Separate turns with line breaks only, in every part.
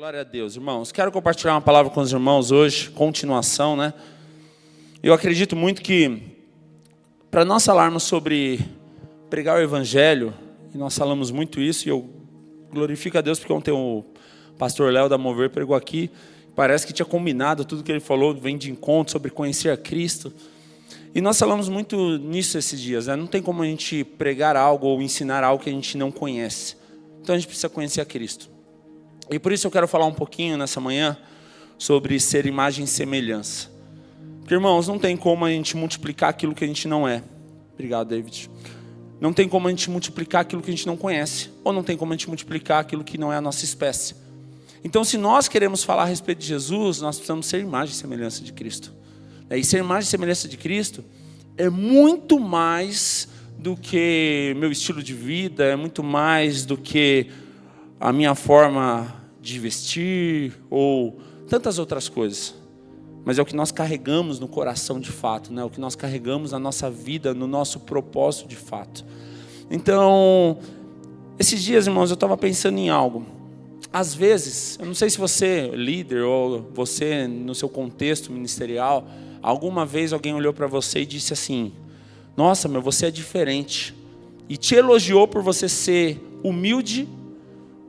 Glória a Deus, irmãos. Quero compartilhar uma palavra com os irmãos hoje, continuação, né? Eu acredito muito que, para nós falarmos sobre pregar o Evangelho, e nós falamos muito isso, e eu glorifico a Deus porque ontem o pastor Léo da Mover pregou aqui, parece que tinha combinado tudo que ele falou, vem de encontro sobre conhecer a Cristo. E nós falamos muito nisso esses dias, né? Não tem como a gente pregar algo ou ensinar algo que a gente não conhece. Então a gente precisa conhecer a Cristo. E por isso eu quero falar um pouquinho nessa manhã sobre ser imagem e semelhança. Porque, irmãos, não tem como a gente multiplicar aquilo que a gente não é. Obrigado, David. Não tem como a gente multiplicar aquilo que a gente não conhece. Ou não tem como a gente multiplicar aquilo que não é a nossa espécie. Então, se nós queremos falar a respeito de Jesus, nós precisamos ser imagem e semelhança de Cristo. E ser imagem e semelhança de Cristo é muito mais do que meu estilo de vida, é muito mais do que a minha forma de vestir ou tantas outras coisas. Mas é o que nós carregamos no coração de fato, né? O que nós carregamos na nossa vida, no nosso propósito de fato. Então, esses dias, irmãos, eu estava pensando em algo. Às vezes, eu não sei se você é líder ou você no seu contexto ministerial, alguma vez alguém olhou para você e disse assim: nossa, você é diferente. E te elogiou por você ser humilde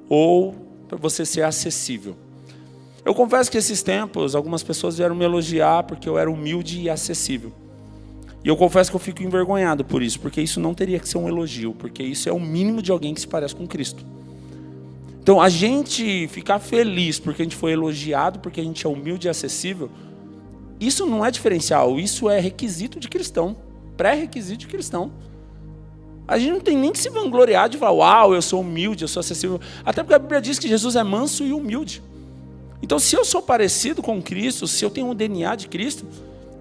ou para você ser acessível. Eu confesso que esses tempos, algumas pessoas vieram me elogiar porque eu era humilde e acessível. E eu confesso que eu fico envergonhado por isso, porque isso não teria que ser um elogio, porque isso é o mínimo de alguém que se parece com Cristo. Então, a gente ficar feliz porque a gente foi elogiado, porque a gente é humilde e acessível, isso não é diferencial, isso é requisito de cristão, pré-requisito de cristão. A gente não tem nem que se vangloriar de falar, uau, eu sou humilde, eu sou acessível. Até porque a Bíblia diz que Jesus é manso e humilde. Então, se eu sou parecido com Cristo, se eu tenho um DNA de Cristo,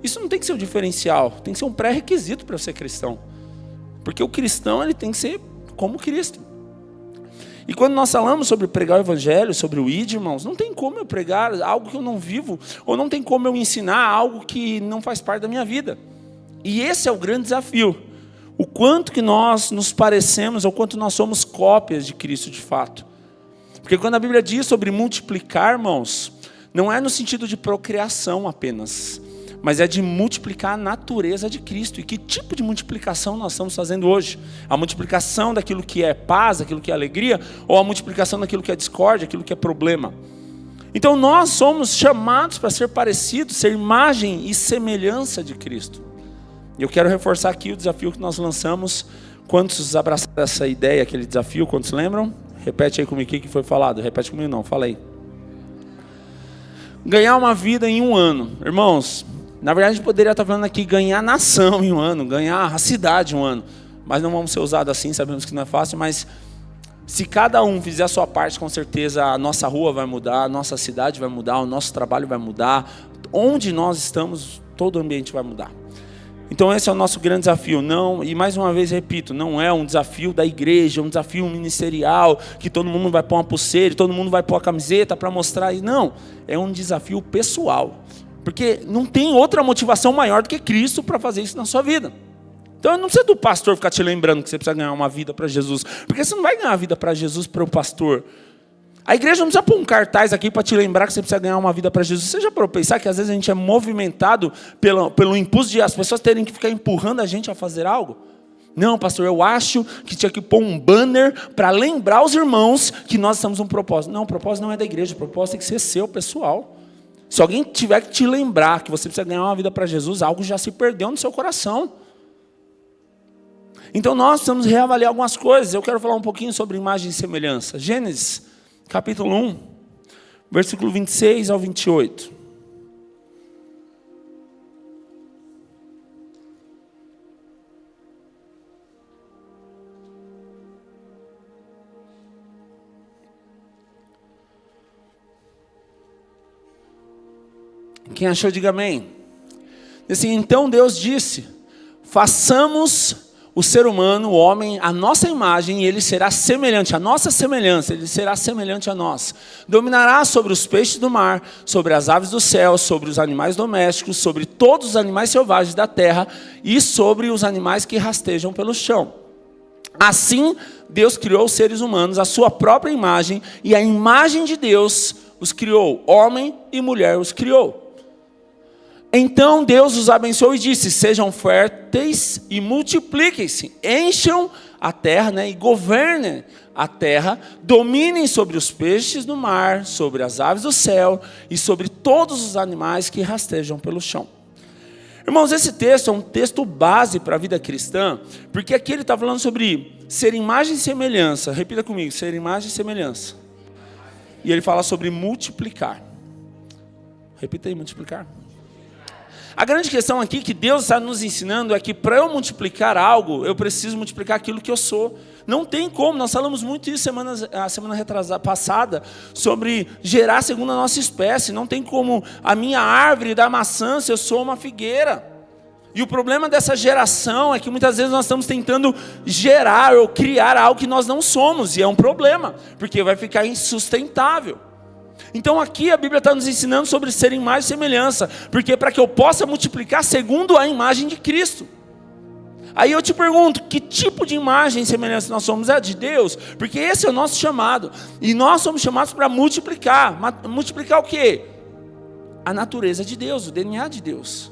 isso não tem que ser um diferencial, tem que ser um pré-requisito para ser cristão. Porque o cristão, ele tem que ser como Cristo. E quando nós falamos sobre pregar o Evangelho, sobre o ID, irmãos, não tem como eu pregar algo que eu não vivo, ou não tem como eu ensinar algo que não faz parte da minha vida. E esse é o grande desafio. O quanto que nós nos parecemos, ou quanto nós somos cópias de Cristo de fato. Porque quando a Bíblia diz sobre multiplicar, irmãos, não é no sentido de procriação apenas, mas é de multiplicar a natureza de Cristo. E que tipo de multiplicação nós estamos fazendo hoje? A multiplicação daquilo que é paz, aquilo que é alegria, ou a multiplicação daquilo que é discórdia, aquilo que é problema? Então nós somos chamados para ser parecidos, ser imagem e semelhança de Cristo. E eu quero reforçar aqui o desafio que nós lançamos. Quantos abraçaram essa ideia, aquele desafio? Quantos lembram? Repete aí comigo o que foi falado. Repete comigo não, fala aí. Ganhar uma vida em um ano. Irmãos, na verdade a gente poderia estar falando aqui ganhar a nação em um ano, ganhar a cidade em um ano. Mas não vamos ser usados assim, sabemos que não é fácil, mas se cada um fizer a sua parte, com certeza a nossa rua vai mudar, a nossa cidade vai mudar, o nosso trabalho vai mudar. Onde nós estamos, todo o ambiente vai mudar. Então esse é o nosso grande desafio. Não, e mais uma vez repito, não é um desafio da igreja, um desafio ministerial, que todo mundo vai pôr uma pulseira, todo mundo vai pôr a camiseta para mostrar. Não, é um desafio pessoal. Porque não tem outra motivação maior do que Cristo para fazer isso na sua vida. Então não precisa do pastor ficar te lembrando que você precisa ganhar uma vida para Jesus. Porque você não vai ganhar a vida para Jesus para o pastor. A igreja não precisa pôr um cartaz aqui para te lembrar que você precisa ganhar uma vida para Jesus. Você já parou para pensar que às vezes a gente é movimentado pelo impulso de as pessoas terem que ficar empurrando a gente a fazer algo? Não, pastor, eu acho que tinha que pôr um banner para lembrar os irmãos que nós estamos um propósito. Não, o propósito não é da igreja, o propósito tem que ser seu, pessoal. Se alguém tiver que te lembrar que você precisa ganhar uma vida para Jesus, algo já se perdeu no seu coração. Então nós precisamos reavaliar algumas coisas. Eu quero falar um pouquinho sobre imagem e semelhança. Gênesis capítulo 1, versículo 26 ao 28. Quem achou, diga amém. Assim, então Deus disse: façamos o ser humano, o homem, a nossa imagem, e ele será semelhante, a nossa semelhança, ele será semelhante a nós. Dominará sobre os peixes do mar, sobre as aves do céu, sobre os animais domésticos, sobre todos os animais selvagens da terra e sobre os animais que rastejam pelo chão. Assim, Deus criou os seres humanos, a sua própria imagem, e a imagem de Deus os criou, homem e mulher os criou. Então Deus os abençoou e disse: sejam férteis e multipliquem-se, encham a terra, né, e governem a terra, dominem sobre os peixes do mar, sobre as aves do céu e sobre todos os animais que rastejam pelo chão. Irmãos, esse texto é um texto base para a vida cristã, porque aqui ele está falando sobre ser imagem e semelhança. Repita comigo: ser imagem e semelhança. E ele fala sobre multiplicar. Repita aí: multiplicar. A grande questão aqui que Deus está nos ensinando é que para eu multiplicar algo, eu preciso multiplicar aquilo que eu sou. Não tem como, nós falamos muito isso a semana passada, sobre gerar segundo a nossa espécie. Não tem como a minha árvore dar maçã se eu sou uma figueira. E o problema dessa geração é que muitas vezes nós estamos tentando gerar ou criar algo que nós não somos. E é um problema, porque vai ficar insustentável. Então aqui a Bíblia está nos ensinando sobre ser imagem e semelhança, porque para que eu possa multiplicar segundo a imagem de Cristo. Aí eu te pergunto, que tipo de imagem e semelhança nós somos? É de Deus? Porque esse é o nosso chamado, e nós somos chamados para multiplicar. Multiplicar o quê? A natureza de Deus, o DNA de Deus.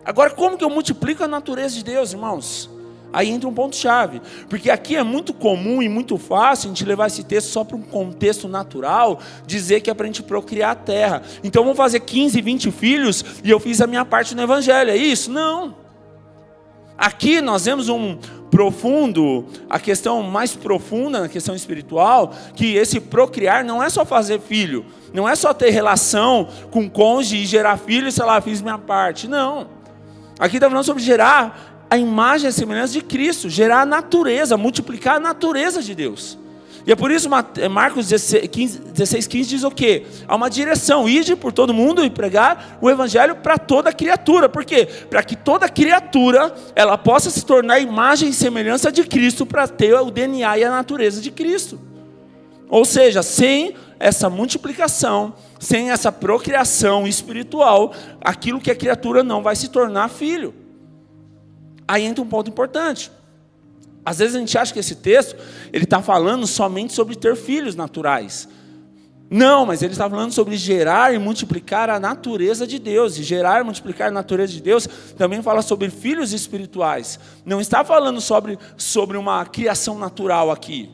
Agora, como que eu multiplico a natureza de Deus, irmãos? Aí entra um ponto-chave, porque aqui é muito comum e muito fácil a gente levar esse texto só para um contexto natural, dizer que é para a gente procriar a terra. Então vamos fazer 15, 20 filhos e eu fiz a minha parte no evangelho, é isso? Não. Aqui nós vemos a questão mais profunda na questão espiritual, que esse procriar não é só fazer filho, não é só ter relação com o cônjuge e gerar filho, sei lá, fiz minha parte, não. Aqui está falando sobre gerar a imagem e a semelhança de Cristo, gerar a natureza, multiplicar a natureza de Deus. E é por isso Marcos 16:15 diz o quê? Há uma direção: ide por todo mundo e pregar o evangelho para toda criatura. Por quê? Para que toda criatura ela possa se tornar a imagem e semelhança de Cristo, para ter o DNA e a natureza de Cristo. Ou seja, sem essa multiplicação, sem essa procriação espiritual, aquilo que a criatura não vai se tornar filho. Aí entra um ponto importante. Às vezes a gente acha que esse texto ele está falando somente sobre ter filhos naturais. Não, mas ele está falando sobre gerar e multiplicar a natureza de Deus. E gerar e multiplicar a natureza de Deus também fala sobre filhos espirituais. Não está falando sobre uma criação natural aqui.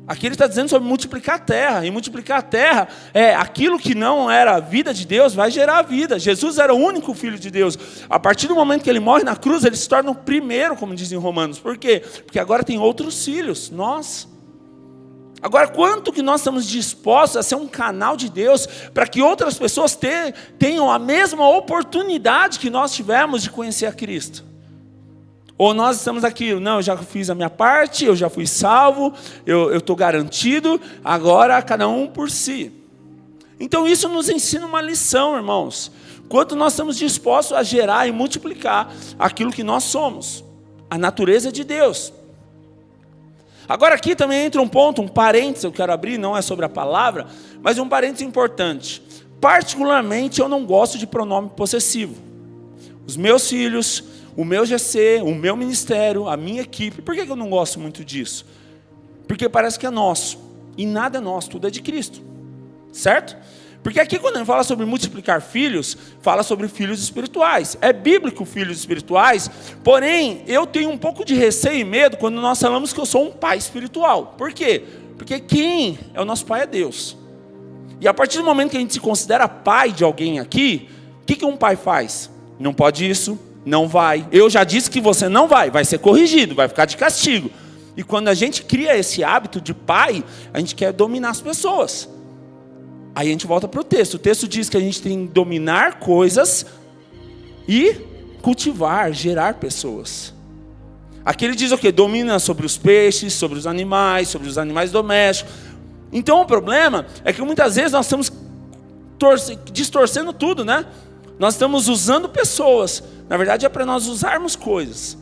Aqui ele está dizendo sobre multiplicar a terra. E multiplicar a terra é aquilo que não era a vida de Deus, vai gerar a vida. Jesus era o único filho de Deus. A partir do momento que ele morre na cruz, ele se torna o primeiro, como dizem Romanos. Por quê? Porque agora tem outros filhos, nós. Agora, quanto que nós estamos dispostos a ser um canal de Deus para que outras pessoas tenham a mesma oportunidade que nós tivemos de conhecer a Cristo? Ou nós estamos aqui, não, eu já fiz a minha parte, eu já fui salvo, eu estou garantido, agora cada um por si. Então isso nos ensina uma lição, irmãos. Quanto nós estamos dispostos a gerar e multiplicar aquilo que nós somos, a natureza de Deus. Agora aqui também entra um ponto, um parênteses, eu quero abrir, não é sobre a palavra, mas um parênteses importante. Particularmente eu não gosto de pronome possessivo. Os meus filhos, o meu GC, o meu ministério, a minha equipe. Por que eu não gosto muito disso? Porque parece que é nosso. E nada é nosso, tudo é de Cristo. Certo? Porque aqui quando ele fala sobre multiplicar filhos, fala sobre filhos espirituais. É bíblico filhos espirituais, porém, eu tenho um pouco de receio e medo quando nós falamos que eu sou um pai espiritual. Por quê? Porque quem é o nosso pai é Deus. E a partir do momento que a gente se considera pai de alguém aqui, o que um pai faz? Não pode isso. Não vai. Eu já disse que você não vai ser corrigido, vai ficar de castigo. E quando a gente cria esse hábito de pai, a gente quer dominar as pessoas. Aí a gente volta para o texto. O texto diz que a gente tem que dominar coisas e cultivar, gerar pessoas. Aqui ele diz o quê? Domina sobre os peixes, sobre os animais domésticos. Então o problema é que muitas vezes nós estamos distorcendo tudo, né? Nós estamos usando pessoas. Na verdade é para nós usarmos coisas.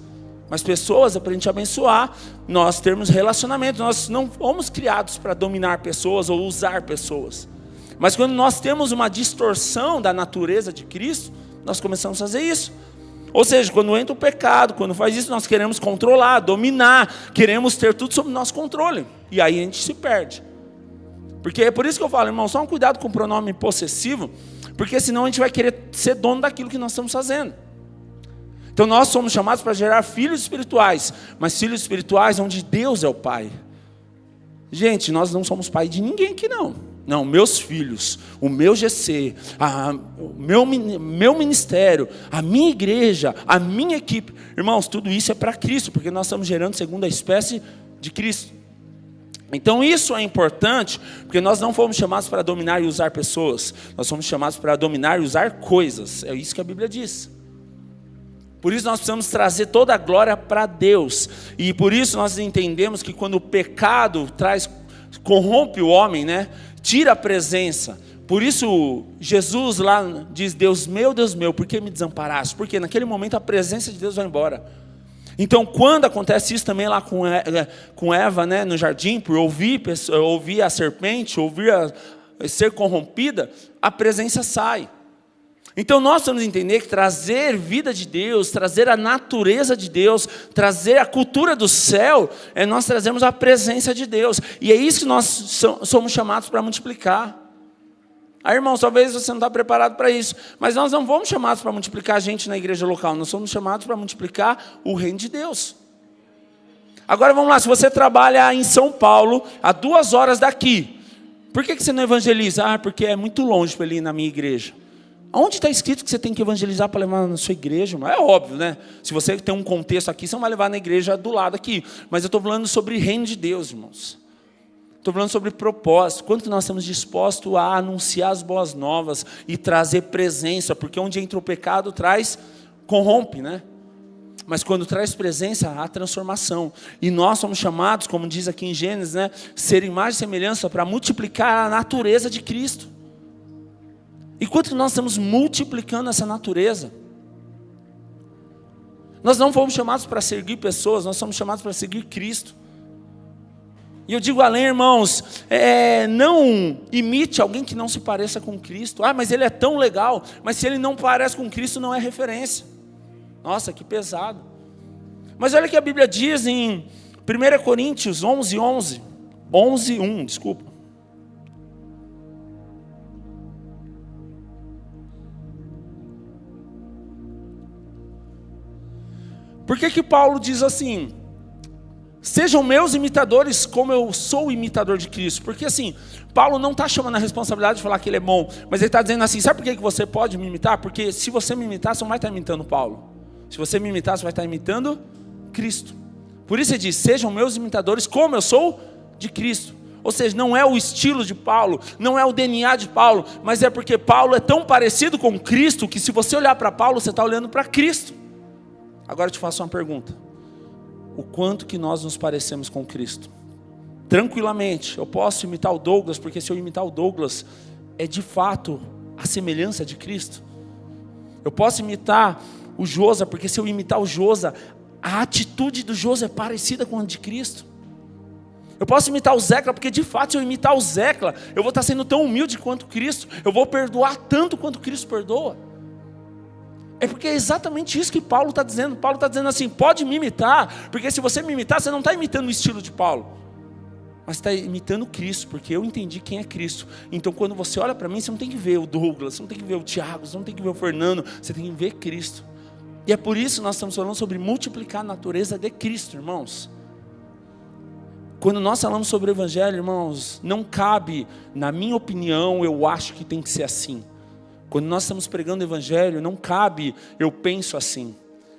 Mas pessoas é para a gente abençoar, nós termos relacionamento. Nós não fomos criados para dominar pessoas ou usar pessoas. Mas quando nós temos uma distorção da natureza de Cristo, nós começamos a fazer isso. Ou seja, quando entra o pecado, quando faz isso, nós queremos controlar, dominar, queremos ter tudo sob nosso controle. E aí a gente se perde. Porque é por isso que eu falo, irmão, só um cuidado com o pronome possessivo, porque senão a gente vai querer ser dono daquilo que nós estamos fazendo. Então nós somos chamados para gerar filhos espirituais, mas filhos espirituais onde Deus é o Pai. Gente, nós não somos pai de ninguém aqui não. Não, meus filhos, o meu GC, o meu ministério, a minha igreja, a minha equipe. Irmãos, tudo isso é para Cristo, porque nós estamos gerando segundo a espécie de Cristo. Então isso é importante, porque nós não fomos chamados para dominar e usar pessoas. Nós fomos chamados para dominar e usar coisas. É isso que a Bíblia diz. Por isso nós precisamos trazer toda a glória para Deus. E por isso nós entendemos que quando o pecado corrompe o homem, né? Tira a presença. Por isso Jesus lá diz, Deus meu, por que me desamparaste? Porque naquele momento a presença de Deus vai embora. Então quando acontece isso também lá com Eva, né, no jardim, por ouvir a serpente, ser corrompida, a presença sai. Então nós temos que entender que trazer vida de Deus, trazer a natureza de Deus, trazer a cultura do céu, é nós trazemos a presença de Deus. E é isso que nós somos chamados para multiplicar. Aí, irmãos, talvez você não está preparado para isso, mas nós não fomos chamados para multiplicar a gente na igreja local, nós somos chamados para multiplicar o reino de Deus. Agora vamos lá, se você trabalha em São Paulo, a 2 horas daqui, por que você não evangeliza? Porque é muito longe para ele ir na minha igreja. Onde está escrito que você tem que evangelizar para levar na sua igreja? É óbvio, né? Se você tem um contexto aqui, você não vai levar na igreja do lado aqui. Mas eu estou falando sobre reino de Deus, irmãos. Estou falando sobre propósito. Quanto nós estamos dispostos a anunciar as boas novas e trazer presença, porque onde entra o pecado corrompe, né? Mas quando traz presença, há transformação. E nós somos chamados, como diz aqui em Gênesis, né? Ser imagem e semelhança para multiplicar a natureza de Cristo. E quanto nós estamos multiplicando essa natureza? Nós não fomos chamados para seguir pessoas, nós somos chamados para seguir Cristo. E eu digo além, irmãos, não imite alguém que não se pareça com Cristo. Mas ele é tão legal, mas se ele não parece com Cristo, não é referência. Nossa, que pesado. Mas olha o que a Bíblia diz em 1 Coríntios 11:1, desculpa. Por que Paulo diz assim? Sejam meus imitadores como eu sou imitador de Cristo. Porque assim, Paulo não está chamando a responsabilidade de falar que ele é bom. Mas ele está dizendo assim, sabe por que você pode me imitar? Porque se você me imitar, você não vai estar imitando Paulo. Se você me imitar, você vai estar imitando Cristo. Por isso ele diz, sejam meus imitadores como eu sou de Cristo. Ou seja, não é o estilo de Paulo, não é o DNA de Paulo, mas é porque Paulo é tão parecido com Cristo, que se você olhar para Paulo, você está olhando para Cristo. Agora eu te faço uma pergunta. O quanto que nós nos parecemos com Cristo? Tranquilamente, eu posso imitar o Douglas, porque se eu imitar o Douglas, é de fato a semelhança de Cristo. Eu posso imitar o Josa, porque se eu imitar o Josa, a atitude do Josa é parecida com a de Cristo. Eu posso imitar o Zecla, porque de fato se eu imitar o Zecla, eu vou estar sendo tão humilde quanto Cristo, eu vou perdoar tanto quanto Cristo perdoa. É porque é exatamente isso que Paulo está dizendo. Paulo está dizendo assim, pode me imitar, porque se você me imitar, você não está imitando o estilo de Paulo, mas está imitando Cristo, porque eu entendi quem é Cristo. Então quando você olha para mim, você não tem que ver o Douglas, você não tem que ver o Tiago, você não tem que ver o Fernando, você tem que ver Cristo. E é por isso que nós estamos falando sobre multiplicar a natureza de Cristo, irmãos. Quando nós falamos sobre o Evangelho, irmãos, não cabe, na minha opinião, eu acho que tem que ser assim. Quando nós estamos pregando o Evangelho, não cabe, eu penso assim.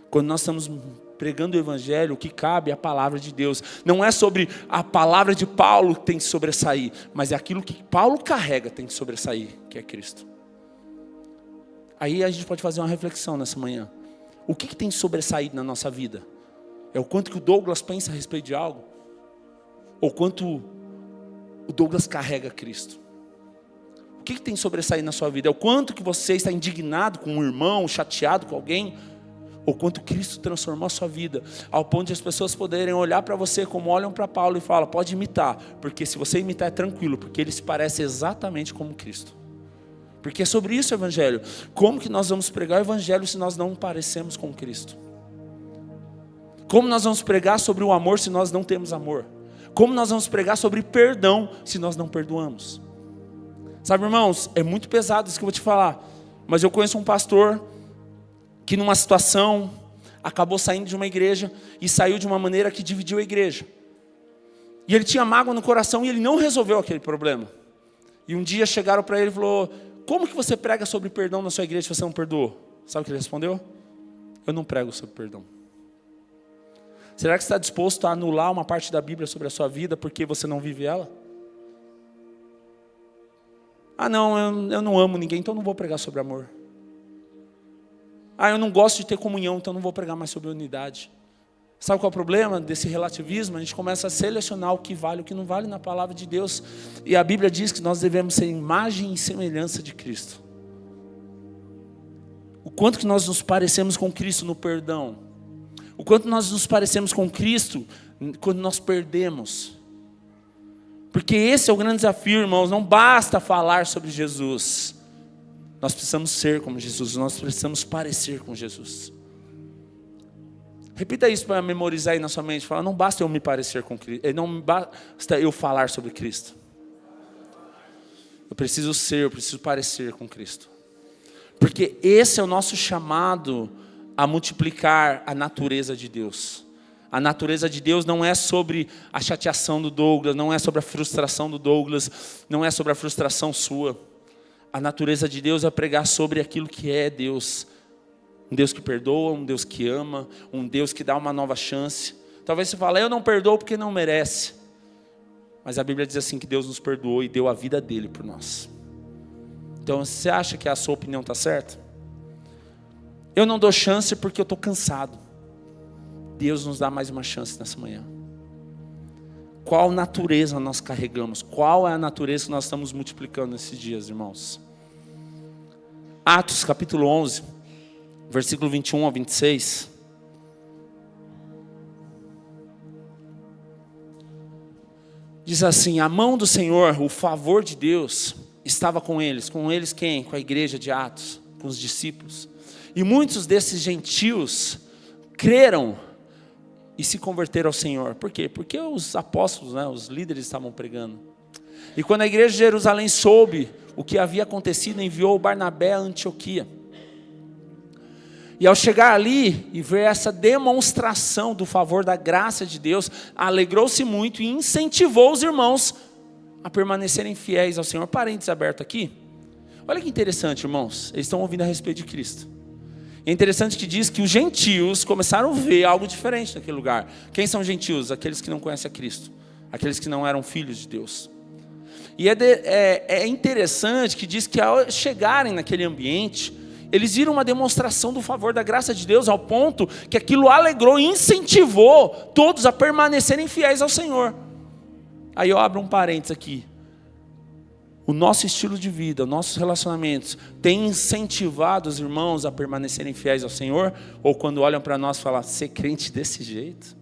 Quando nós estamos pregando o Evangelho, o que cabe é a palavra de Deus. Não é sobre a palavra de Paulo que tem que sobressair, mas é aquilo que Paulo carrega tem que sobressair, que é Cristo. Aí a gente pode fazer uma reflexão nessa manhã. O que tem sobressaído na nossa vida? É o quanto que o Douglas pensa a respeito de algo? Ou quanto o Douglas carrega Cristo? O que tem sobressaído na sua vida? É o quanto que você está indignado com um irmão, chateado com alguém? Ou quanto Cristo transformou a sua vida, ao ponto de as pessoas poderem olhar para você como olham para Paulo e falam, pode imitar, porque se você imitar é tranquilo, porque ele se parece exatamente como Cristo. Porque é sobre isso o Evangelho. Como que nós vamos pregar o Evangelho se nós não parecemos com Cristo? Como nós vamos pregar sobre o amor se nós não temos amor? Como nós vamos pregar sobre perdão se nós não perdoamos? Sabe, irmãos, é muito pesado isso que eu vou te falar. Mas eu conheço um pastor que numa situação acabou saindo de uma igreja e saiu de uma maneira que dividiu a igreja. E ele tinha mágoa no coração e ele não resolveu aquele problema. E um dia chegaram para ele e falou: como que você prega sobre perdão na sua igreja se você não perdoou? Sabe o que ele respondeu? Eu não prego sobre perdão. Será que você está disposto a anular uma parte da Bíblia sobre a sua vida porque você não vive ela? Ah não, eu não amo ninguém, então não vou pregar sobre amor. Ah, eu não gosto de ter comunhão, então não vou pregar mais sobre unidade. Sabe qual é o problema desse relativismo? A gente começa a selecionar o que vale e o que não vale na palavra de Deus. E a Bíblia diz que nós devemos ser imagem e semelhança de Cristo. O quanto que nós nos parecemos com Cristo no perdão. O quanto nós nos parecemos com Cristo quando nós perdemos. Porque esse é o grande desafio, irmãos. Não basta falar sobre Jesus. Nós precisamos ser como Jesus. Nós precisamos parecer com Jesus. Repita isso para memorizar aí na sua mente. Fala, não basta eu me parecer com Cristo. Não basta eu falar sobre Cristo. Eu preciso ser, eu preciso parecer com Cristo. Porque esse é o nosso chamado a multiplicar a natureza de Deus. A natureza de Deus não é sobre a chateação do Douglas, não é sobre a frustração do Douglas, não é sobre a frustração sua. A natureza de Deus é pregar sobre aquilo que é Deus. Um Deus que perdoa, um Deus que ama, um Deus que dá uma nova chance. Talvez você fale, eu não perdoo porque não merece. Mas a Bíblia diz assim que Deus nos perdoou e deu a vida dele por nós. Então você acha que a sua opinião está certa? Eu não dou chance porque eu estou cansado. Deus nos dá mais uma chance nessa manhã. Qual natureza nós carregamos? Qual é a natureza que nós estamos multiplicando nesses dias, irmãos? Atos capítulo 11, versículo 21 a 26. Diz assim, a mão do Senhor, o favor de Deus, estava com eles. Com eles quem? Com a igreja de Atos, com os discípulos. E muitos desses gentios creram e se converteram ao Senhor. Por quê? Porque os apóstolos, os líderes estavam pregando. E quando a igreja de Jerusalém soube o que havia acontecido, enviou Barnabé a Antioquia. E ao chegar ali e ver essa demonstração do favor da graça de Deus, alegrou-se muito e incentivou os irmãos a permanecerem fiéis ao Senhor. Parênteses aberto aqui. Olha que interessante, irmãos. Eles estão ouvindo a respeito de Cristo. É interessante que diz que os gentios começaram a ver algo diferente naquele lugar. Quem são gentios? Aqueles que não conhecem a Cristo. Aqueles que não eram filhos de Deus. E é interessante que diz que ao chegarem naquele ambiente, eles viram uma demonstração do favor da graça de Deus, ao ponto que aquilo alegrou e incentivou todos a permanecerem fiéis ao Senhor. Aí eu abro um parênteses aqui. O nosso estilo de vida, nossos relacionamentos, tem incentivado os irmãos a permanecerem fiéis ao Senhor? Ou quando olham para nós falam, ser crente desse jeito?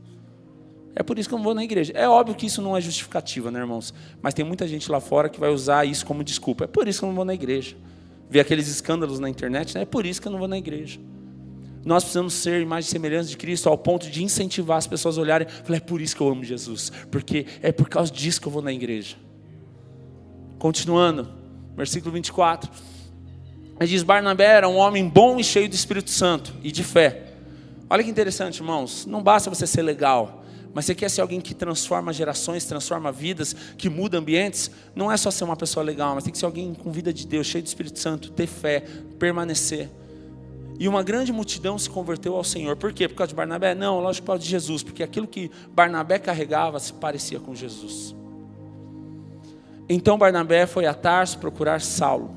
É por isso que eu não vou na igreja. É óbvio que isso não é justificativa, né, irmãos? Mas tem muita gente lá fora que vai usar isso como desculpa. É por isso que eu não vou na igreja. Ver aqueles escândalos na internet, né? É por isso que eu não vou na igreja. Nós precisamos ser imagem e semelhança de Cristo ao ponto de incentivar as pessoas a olharem e falar, é por isso que eu amo Jesus. Porque é por causa disso que eu vou na igreja. Continuando, versículo 24. Ele diz, Barnabé era um homem bom e cheio do Espírito Santo e de fé. Olha que interessante, irmãos. Não basta você ser legal, mas você quer ser alguém que transforma gerações, transforma vidas, que muda ambientes. Não é só ser uma pessoa legal, mas tem que ser alguém com vida de Deus, cheio do Espírito Santo, ter fé, permanecer. E uma grande multidão se converteu ao Senhor. Por quê? Por causa de Barnabé? Não, lógico, por causa de Jesus. Porque aquilo que Barnabé carregava se parecia com Jesus. Então Barnabé foi a Tarso procurar Saulo.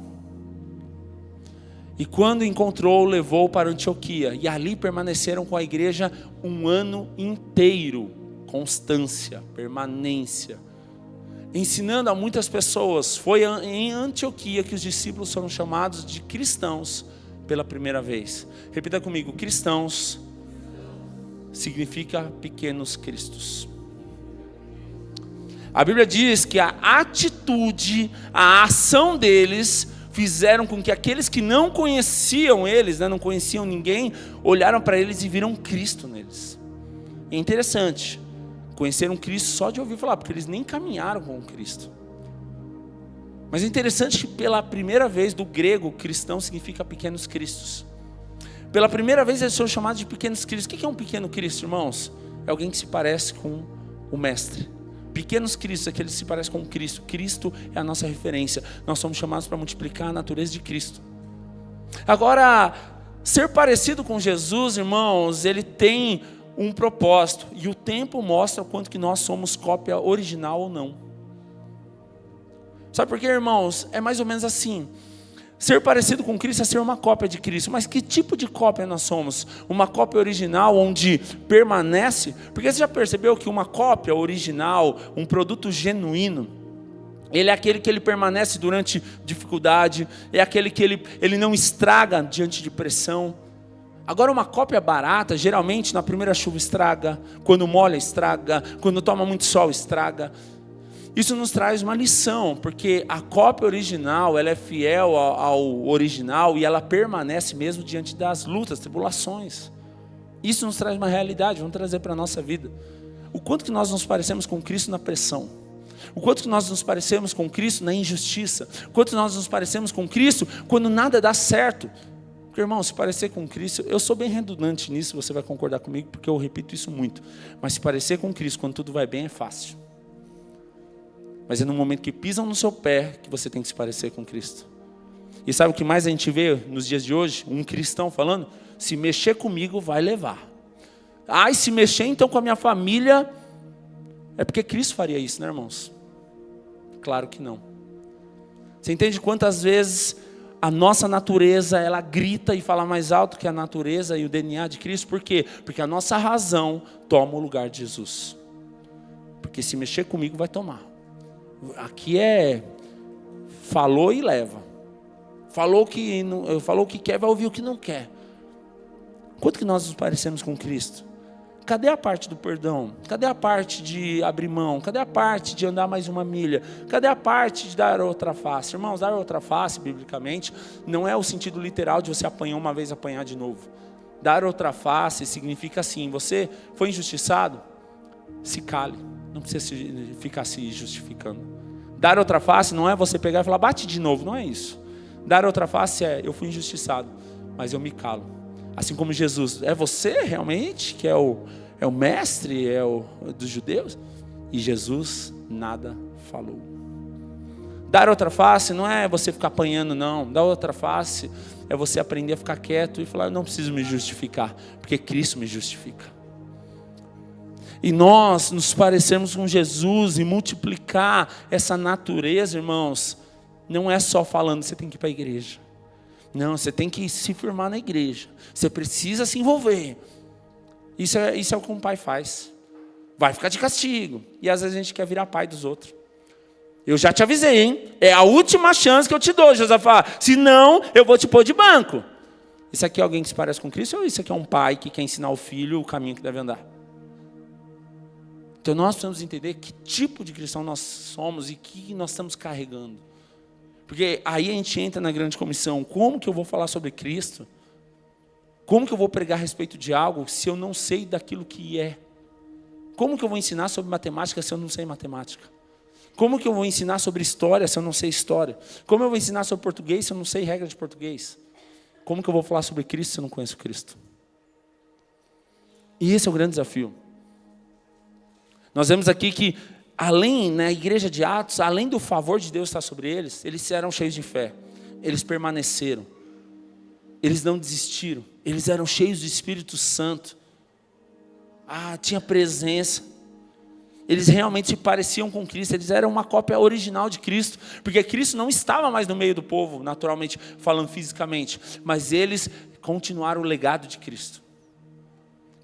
E quando encontrou, levou para Antioquia. E ali permaneceram com a igreja um ano inteiro. Constância, permanência. Ensinando a muitas pessoas. Foi em Antioquia que os discípulos foram chamados de cristãos pela primeira vez. Repita comigo, cristãos significa pequenos cristos. A Bíblia diz que a atitude, a ação deles fizeram com que aqueles que não conheciam eles, não conheciam ninguém, olharam para eles e viram Cristo neles. É interessante Conheceram Cristo só de ouvir falar, porque eles nem caminharam com Cristo. Mas é interessante que pela primeira vez, do grego, cristão significa pequenos cristos. Pela primeira vez eles são chamados de pequenos cristos. O que é um pequeno Cristo, irmãos? É alguém que se parece com o Mestre. Pequenos cristos, aquele que se parece com Cristo. Cristo é a nossa referência. Nós somos chamados para multiplicar a natureza de Cristo. Agora, ser parecido com Jesus, irmãos, ele tem um propósito. E o tempo mostra o quanto que nós somos cópia original ou não. Sabe por quê, irmãos? É mais ou menos assim. Ser parecido com Cristo é ser uma cópia de Cristo. Mas que tipo de cópia nós somos? Uma cópia original onde permanece? Porque você já percebeu que uma cópia original, um produto genuíno, ele é aquele que ele permanece durante dificuldade, é aquele que ele não estraga diante de pressão. Agora uma cópia barata, geralmente na primeira chuva estraga, quando molha estraga, quando toma muito sol estraga. Isso nos traz uma lição, porque a cópia original, ela é fiel ao original e ela permanece mesmo diante das lutas, tribulações. Isso nos traz uma realidade, vamos trazer para a nossa vida. O quanto que nós nos parecemos com Cristo na pressão. O quanto que nós nos parecemos com Cristo na injustiça. O quanto que nós nos parecemos com Cristo quando nada dá certo. Porque, irmão, se parecer com Cristo, eu sou bem redundante nisso, você vai concordar comigo, porque eu repito isso muito. Mas se parecer com Cristo quando tudo vai bem é fácil. Mas é no momento que pisam no seu pé que você tem que se parecer com Cristo. E sabe o que mais a gente vê nos dias de hoje? Um cristão falando, se mexer comigo vai levar. Ai, se mexer então com a minha família, é porque Cristo faria isso, né, irmãos? Claro que não. Você entende quantas vezes a nossa natureza, ela grita e fala mais alto que a natureza e o DNA de Cristo? Por quê? Porque a nossa razão toma o lugar de Jesus. Porque se mexer comigo vai tomar. Aqui é falou e leva. Falou o que quer, vai ouvir o que não quer. Quanto que nós nos parecemos com Cristo? Cadê a parte do perdão? Cadê a parte de abrir mão? Cadê a parte de andar mais uma milha? Cadê a parte de dar outra face? Irmãos, dar outra face, biblicamente, não é o sentido literal de você apanhar uma vez, apanhar de novo. Dar outra face significa assim, você foi injustiçado? Se cale. Não precisa ficar se justificando. Dar outra face não é você pegar e falar, bate de novo, não é isso. Dar outra face é, eu fui injustiçado, mas eu me calo. Assim como Jesus, é você realmente que é o mestre, dos judeus? E Jesus nada falou. Dar outra face não é você ficar apanhando, não. Dar outra face é você aprender a ficar quieto e falar, eu não preciso me justificar, porque Cristo me justifica. E nós nos parecermos com Jesus e multiplicar essa natureza, irmãos, não é só falando, você tem que ir para a igreja. Não, você tem que se firmar na igreja. Você precisa se envolver. Isso é o que um pai faz. Vai ficar de castigo. E às vezes a gente quer virar pai dos outros. Eu já te avisei, hein? É a última chance que eu te dou, Josafá. Senão, eu vou te pôr de banco. Isso aqui é alguém que se parece com Cristo ou isso aqui é um pai que quer ensinar o filho o caminho que deve andar? Então nós precisamos entender que tipo de cristão nós somos e que nós estamos carregando. Porque aí a gente entra na grande comissão. Como que eu vou falar sobre Cristo? Como que eu vou pregar a respeito de algo se eu não sei daquilo que é? Como que eu vou ensinar sobre matemática se eu não sei matemática? Como que eu vou ensinar sobre história se eu não sei história? Como eu vou ensinar sobre português se eu não sei regra de português? Como que eu vou falar sobre Cristo se eu não conheço Cristo? E esse é o grande desafio. Nós vemos aqui que, além, na igreja de Atos, além do favor de Deus estar sobre eles eram cheios de fé. Eles permaneceram. Eles não desistiram. Eles eram cheios do Espírito Santo. Tinha presença. Eles realmente se pareciam com Cristo. Eles eram uma cópia original de Cristo. Porque Cristo não estava mais no meio do povo, naturalmente, falando fisicamente. Mas eles continuaram o legado de Cristo.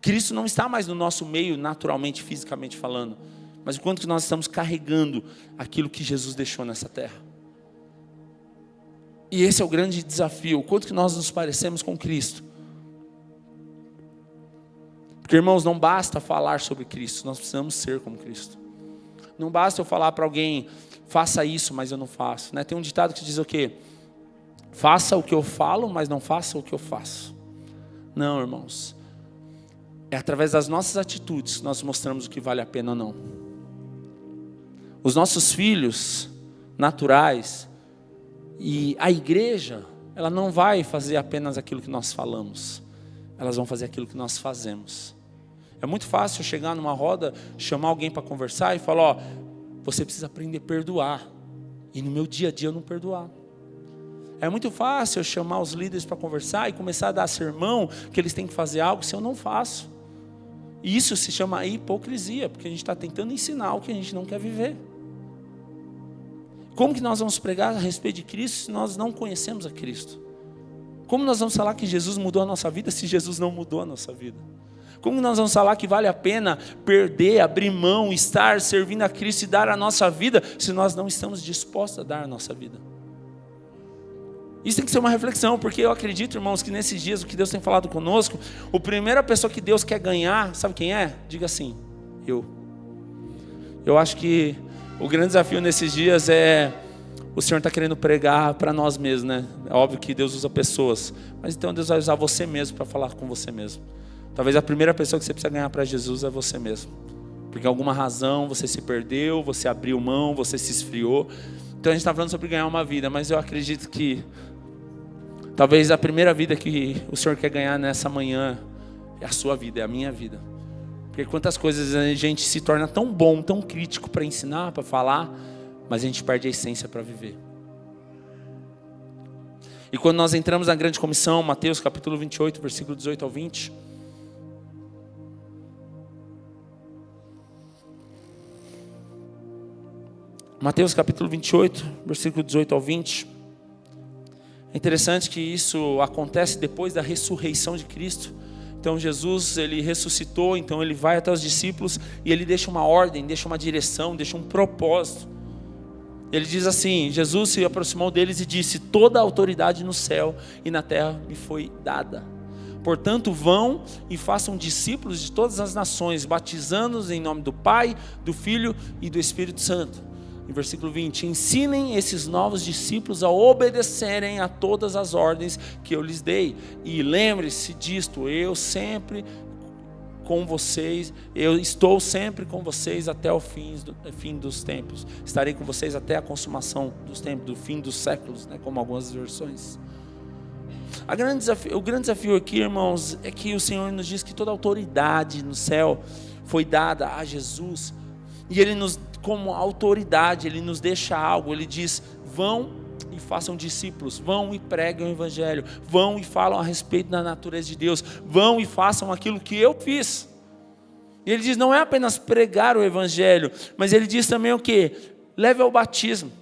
Cristo não está mais no nosso meio, naturalmente, fisicamente falando. Mas o quanto que nós estamos carregando aquilo que Jesus deixou nessa terra. E esse é o grande desafio. O quanto que nós nos parecemos com Cristo. Porque, irmãos, não basta falar sobre Cristo. Nós precisamos ser como Cristo. Não basta eu falar para alguém, faça isso, mas eu não faço. Né? Tem um ditado que diz o quê? Faça o que eu falo, mas não faça o que eu faço. Não, irmãos. É através das nossas atitudes que nós mostramos o que vale a pena ou não. Os nossos filhos naturais e a igreja, ela não vai fazer apenas aquilo que nós falamos. Elas vão fazer aquilo que nós fazemos. É muito fácil chegar numa roda, chamar alguém para conversar e falar, ó, você precisa aprender a perdoar. E no meu dia a dia eu não perdoar. É muito fácil eu chamar os líderes para conversar e começar a dar sermão que eles têm que fazer algo se eu não faço. E isso se chama hipocrisia, porque a gente está tentando ensinar o que a gente não quer viver. Como que nós vamos pregar a respeito de Cristo se nós não conhecemos a Cristo? Como nós vamos falar que Jesus mudou a nossa vida se Jesus não mudou a nossa vida? Como nós vamos falar que vale a pena perder, abrir mão, estar servindo a Cristo e dar a nossa vida se nós não estamos dispostos a dar a nossa vida? Isso tem que ser uma reflexão, porque eu acredito, irmãos, que nesses dias o que Deus tem falado conosco, a primeira pessoa que Deus quer ganhar, sabe quem é? Diga assim, eu. Eu acho que o grande desafio nesses dias é, o Senhor está querendo pregar para nós mesmos, né? É óbvio que Deus usa pessoas, mas então Deus vai usar você mesmo para falar com você mesmo. Talvez a primeira pessoa que você precisa ganhar para Jesus é você mesmo. Porque alguma razão você se perdeu, você abriu mão, você se esfriou. Então a gente está falando sobre ganhar uma vida, mas eu acredito que talvez a primeira vida que o Senhor quer ganhar nessa manhã é a sua vida, é a minha vida. Porque quantas coisas a gente se torna tão bom, tão crítico para ensinar, para falar, mas a gente perde a essência para viver. E quando nós entramos na grande comissão, Mateus capítulo 28, versículo 18 ao 20... Mateus capítulo 28, versículo 18 ao 20. É interessante que isso acontece depois da ressurreição de Cristo. Então Jesus, ele ressuscitou, então ele vai até os discípulos e ele deixa uma ordem, deixa uma direção, deixa um propósito. Ele diz assim, Jesus se aproximou deles e disse, toda a autoridade no céu e na terra me foi dada. Portanto, vão e façam discípulos de todas as nações, batizando-os em nome do Pai, do Filho e do Espírito Santo. Em versículo 20, ensinem esses novos discípulos a obedecerem a todas as ordens que eu lhes dei. E lembre-se disto, eu estou sempre com vocês até o fim dos tempos. Estarei com vocês até a consumação dos tempos, do fim dos séculos, né, como algumas versões. O grande desafio aqui, irmãos, é que o Senhor nos diz que toda a autoridade no céu foi dada a Jesus. E Ele como autoridade, Ele nos deixa algo, Ele diz, vão e façam discípulos, vão e preguem o Evangelho, vão e falam a respeito da natureza de Deus, vão e façam aquilo que eu fiz. E Ele diz, não é apenas pregar o Evangelho, mas Ele diz também o quê? Leve ao batismo,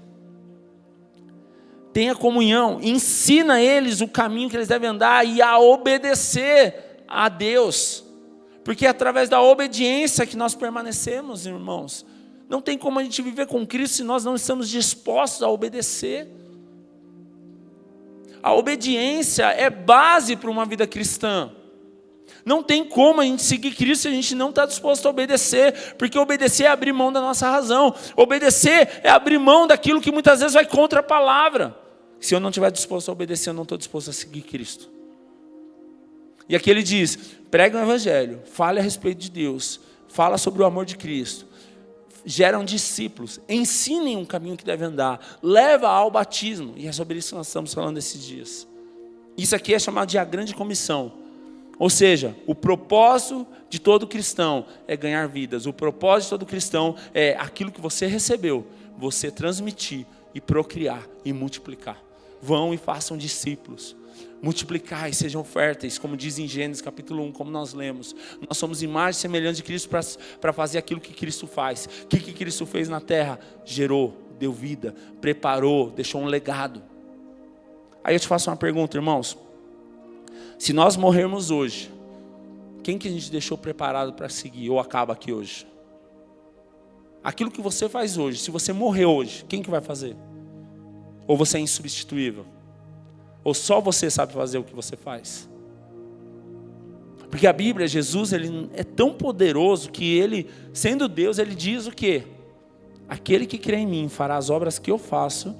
tenha comunhão, ensina eles o caminho que eles devem andar e a obedecer a Deus. Porque é através da obediência que nós permanecemos, irmãos. Não tem como a gente viver com Cristo se nós não estamos dispostos a obedecer. A obediência é base para uma vida cristã. Não tem como a gente seguir Cristo se a gente não está disposto a obedecer. Porque obedecer é abrir mão da nossa razão. Obedecer é abrir mão daquilo que muitas vezes vai contra a palavra. Se eu não estiver disposto a obedecer, eu não estou disposto a seguir Cristo. E aqui ele diz, prega o Evangelho, fale a respeito de Deus, fala sobre o amor de Cristo, geram discípulos, ensinem um caminho que deve andar, leva ao batismo, e é sobre isso que nós estamos falando esses dias. Isso aqui é chamado de a grande comissão, ou seja, o propósito de todo cristão é ganhar vidas, o propósito de todo cristão é aquilo que você recebeu, você transmitir e procriar e multiplicar. Vão e façam discípulos. Multiplicai, sejam férteis, como diz em Gênesis capítulo 1, como nós lemos. Nós somos imagem semelhante de Cristo para fazer aquilo que Cristo faz. O que Cristo fez na terra? Gerou, deu vida, preparou, deixou um legado. Aí eu te faço uma pergunta, irmãos. Se nós morrermos hoje, quem que a gente deixou preparado para seguir ou acaba aqui hoje? Aquilo que você faz hoje, se você morrer hoje, quem que vai fazer? Ou você é insubstituível? Ou só você sabe fazer o que você faz? Porque a Bíblia, Jesus, ele é tão poderoso que ele, sendo Deus, ele diz o quê? Aquele que crê em mim fará as obras que eu faço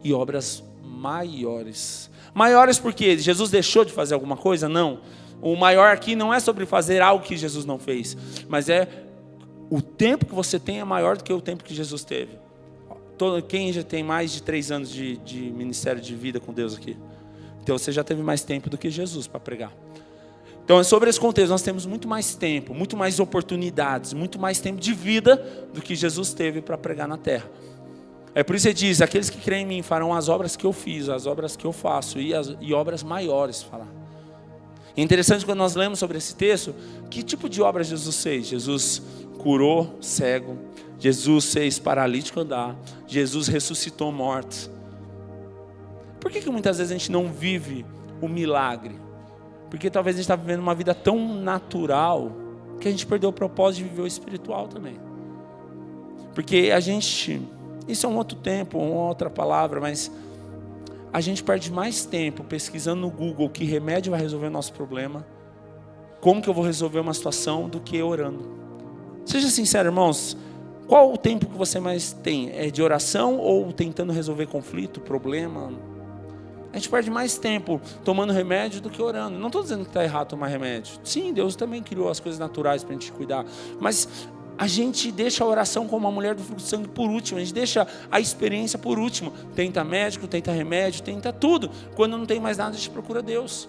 e obras maiores. Maiores porque Jesus deixou de fazer alguma coisa? Não. O maior aqui não é sobre fazer algo que Jesus não fez, mas é o tempo que você tem é maior do que o tempo que Jesus teve. Quem já tem mais de 3 anos de ministério de vida com Deus aqui? Então você já teve mais tempo do que Jesus para pregar. Então, sobre esse contexto, nós temos muito mais tempo, muito mais oportunidades, muito mais tempo de vida do que Jesus teve para pregar na terra. É por isso que ele diz, aqueles que creem em mim farão as obras que eu fiz, as obras que eu faço e obras maiores fará. É interessante quando nós lemos sobre esse texto, que tipo de obra Jesus fez? Jesus curou cego, Jesus fez paralítico andar, Jesus ressuscitou mortos. Por que muitas vezes a gente não vive o milagre? Porque talvez a gente está vivendo uma vida tão natural que a gente perdeu o propósito de viver o espiritual também. Porque a gente, isso é um outro tempo, uma outra palavra, mas a gente perde mais tempo pesquisando no Google que remédio vai resolver o nosso problema, como que eu vou resolver uma situação, do que orando. Seja sincero, irmãos, qual o tempo que você mais tem? É de oração ou tentando resolver conflito, problema? A gente perde mais tempo tomando remédio do que orando. Não estou dizendo que está errado tomar remédio. Sim, Deus também criou as coisas naturais para a gente cuidar. Mas a gente deixa a oração como a mulher do fluxo de sangue por último. A gente deixa a experiência por último. Tenta médico, tenta remédio, tenta tudo. Quando não tem mais nada, a gente procura Deus.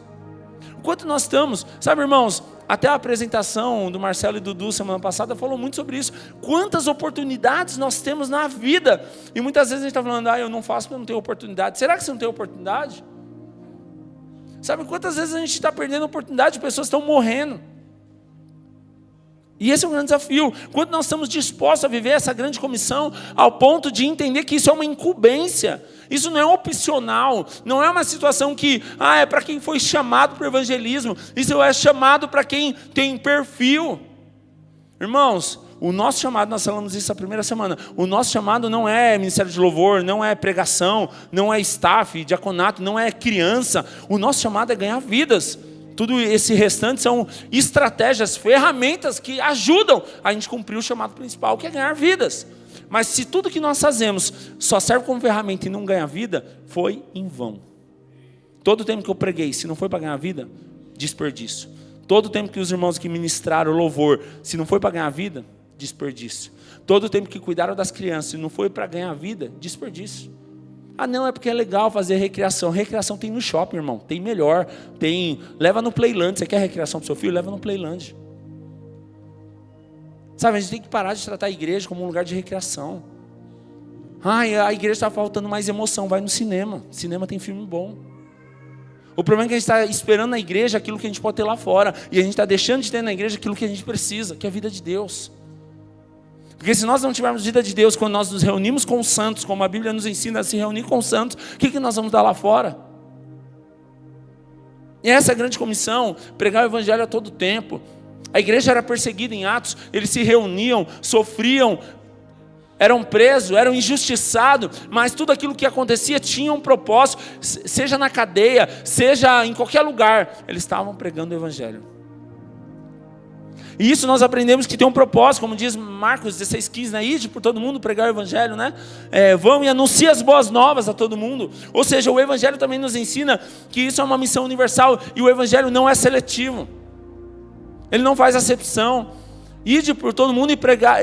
O quanto nós estamos, sabe, irmãos, até a apresentação do Marcelo e do Dudu semana passada falou muito sobre isso. Quantas oportunidades nós temos na vida. E muitas vezes a gente está falando, eu não faço porque eu não tenho oportunidade. Será que você não tem oportunidade? Sabe quantas vezes a gente está perdendo oportunidade, pessoas estão morrendo. E esse é um grande desafio. Quando nós estamos dispostos a viver essa grande comissão, ao ponto de entender que isso é uma incumbência, isso não é opcional, não é uma situação que, é para quem foi chamado para o evangelismo, isso é chamado para quem tem perfil. Irmãos, o nosso chamado, nós falamos isso a primeira semana, o nosso chamado não é ministério de louvor, não é pregação, não é staff, diaconato, não é criança, o nosso chamado é ganhar vidas. Tudo esse restante são estratégias, ferramentas que ajudam a gente cumprir o chamado principal, que é ganhar vidas. Mas se tudo que nós fazemos só serve como ferramenta e não ganha vida, foi em vão. Todo o tempo que eu preguei, se não foi para ganhar vida, desperdício. Todo o tempo que os irmãos que ministraram louvor, se não foi para ganhar vida, desperdício. Todo o tempo que cuidaram das crianças, se não foi para ganhar vida, desperdício. Não, é porque é legal fazer recreação. Recreação tem no shopping, irmão. Tem melhor. Leva no Playland. Você quer recreação para o seu filho? Leva no Playland. Sabe, a gente tem que parar de tratar a igreja como um lugar de recreação. A igreja está faltando mais emoção. Vai no cinema. Cinema tem filme bom. O problema é que a gente está esperando na igreja aquilo que a gente pode ter lá fora. E a gente está deixando de ter na igreja aquilo que a gente precisa, que é a vida de Deus. Porque se nós não tivermos vida de Deus, quando nós nos reunimos com os santos, como a Bíblia nos ensina a se reunir com os santos, o que nós vamos dar lá fora? E essa é a grande comissão, pregar o evangelho a todo tempo. A igreja era perseguida em Atos, eles se reuniam, sofriam, eram presos, eram injustiçados, mas tudo aquilo que acontecia tinha um propósito, seja na cadeia, seja em qualquer lugar, eles estavam pregando o evangelho. E isso nós aprendemos que tem um propósito, como diz Marcos 16:15, né? Ide por todo mundo pregar o evangelho, né? Vão e anunciem as boas novas a todo mundo. Ou seja, o evangelho também nos ensina que isso é uma missão universal e o evangelho não é seletivo. Ele não faz acepção. Ide por todo mundo e pregar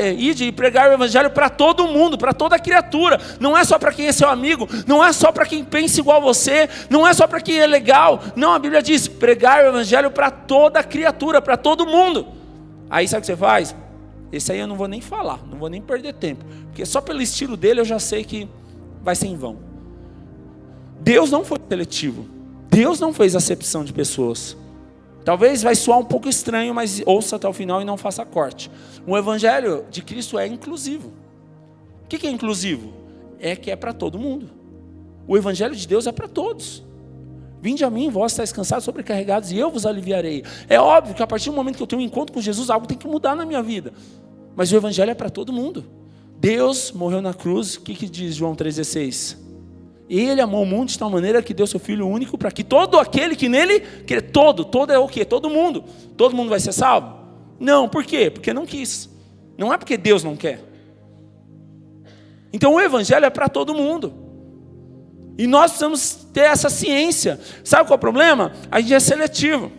o evangelho para todo mundo, para toda criatura. Não é só para quem é seu amigo, não é só para quem pensa igual a você, não é só para quem é legal. Não, a Bíblia diz, pregar o evangelho para toda criatura, para todo mundo. Aí sabe o que você faz? Esse aí eu não vou nem falar, não vou nem perder tempo, porque só pelo estilo dele eu já sei que vai ser em vão. Deus não foi seletivo, Deus não fez acepção de pessoas. Talvez vai soar um pouco estranho, mas ouça até o final e não faça corte. O evangelho de Cristo é inclusivo. O que é inclusivo? É que é para todo mundo. O evangelho de Deus é para todos. Vinde a mim, vós estáis cansados, sobrecarregados, e eu vos aliviarei. É óbvio que a partir do momento que eu tenho um encontro com Jesus, algo tem que mudar na minha vida. Mas o evangelho é para todo mundo. Deus morreu na cruz, o que diz João 3,16? Ele amou o mundo de tal maneira que deu seu Filho único para que todo aquele que nele crê, todo é o quê? Todo mundo vai ser salvo? Não, por quê? Porque não quis. Não é porque Deus não quer. Então o evangelho é para todo mundo. E nós precisamos ter essa ciência. Sabe qual é o problema? A gente é seletivo.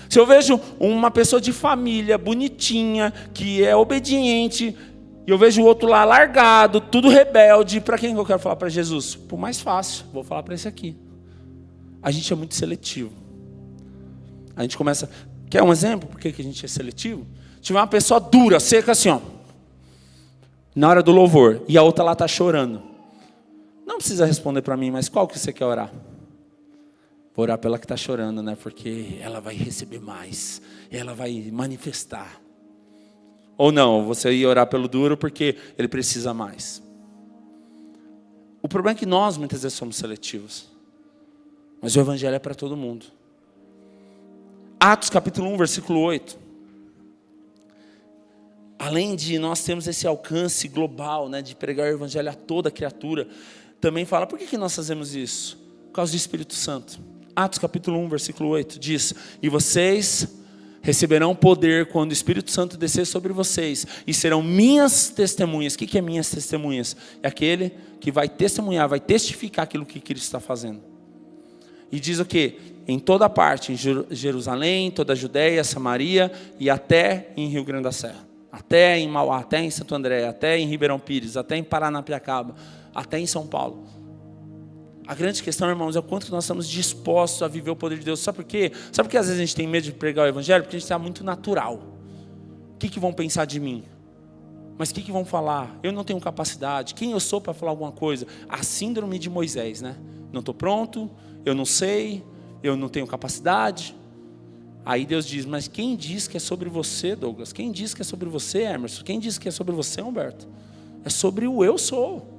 Se eu vejo uma pessoa de família, bonitinha, que é obediente, e eu vejo o outro lá largado, tudo rebelde, para quem eu quero falar? Para Jesus? Por mais fácil, vou falar para esse aqui. A gente é muito seletivo. A gente começa... Quer um exemplo por que a gente é seletivo? Tiver uma pessoa dura, seca assim, ó, na hora do louvor, e a outra lá está chorando. Não precisa responder para mim, mas qual que você quer orar? Vou orar pela que está chorando, né? Porque ela vai receber mais, ela vai manifestar. Ou não, você ia orar pelo duro porque ele precisa mais. O problema é que nós muitas vezes somos seletivos. Mas o evangelho é para todo mundo. Atos capítulo 1, versículo 8. Além de nós termos esse alcance global, né, de pregar o evangelho a toda criatura, também fala, por que nós fazemos isso? Por causa do Espírito Santo. Atos capítulo 1, versículo 8, diz, e vocês receberão poder quando o Espírito Santo descer sobre vocês, e serão minhas testemunhas. O que é minhas testemunhas? É aquele que vai testemunhar, vai testificar aquilo que Cristo está fazendo. E diz o quê? Em toda parte, em Jerusalém, toda a Judéia, Samaria, e até em Rio Grande da Serra. Até em Mauá, até em Santo André, até em Ribeirão Pires, até em Paranapiacaba, até em São Paulo. A grande questão, irmãos, é o quanto nós estamos dispostos a viver o poder de Deus. Sabe por quê? Sabe por que às vezes a gente tem medo de pregar o evangelho? Porque a gente está muito natural. O que vão pensar de mim? Mas o que vão falar? Eu não tenho capacidade. Quem eu sou para falar alguma coisa? A síndrome de Moisés, né? Não estou pronto, eu não sei, eu não tenho capacidade. Aí Deus diz, mas quem diz que é sobre você, Douglas? Quem diz que é sobre você, Emerson? Quem diz que é sobre você, Humberto? É sobre o eu sou.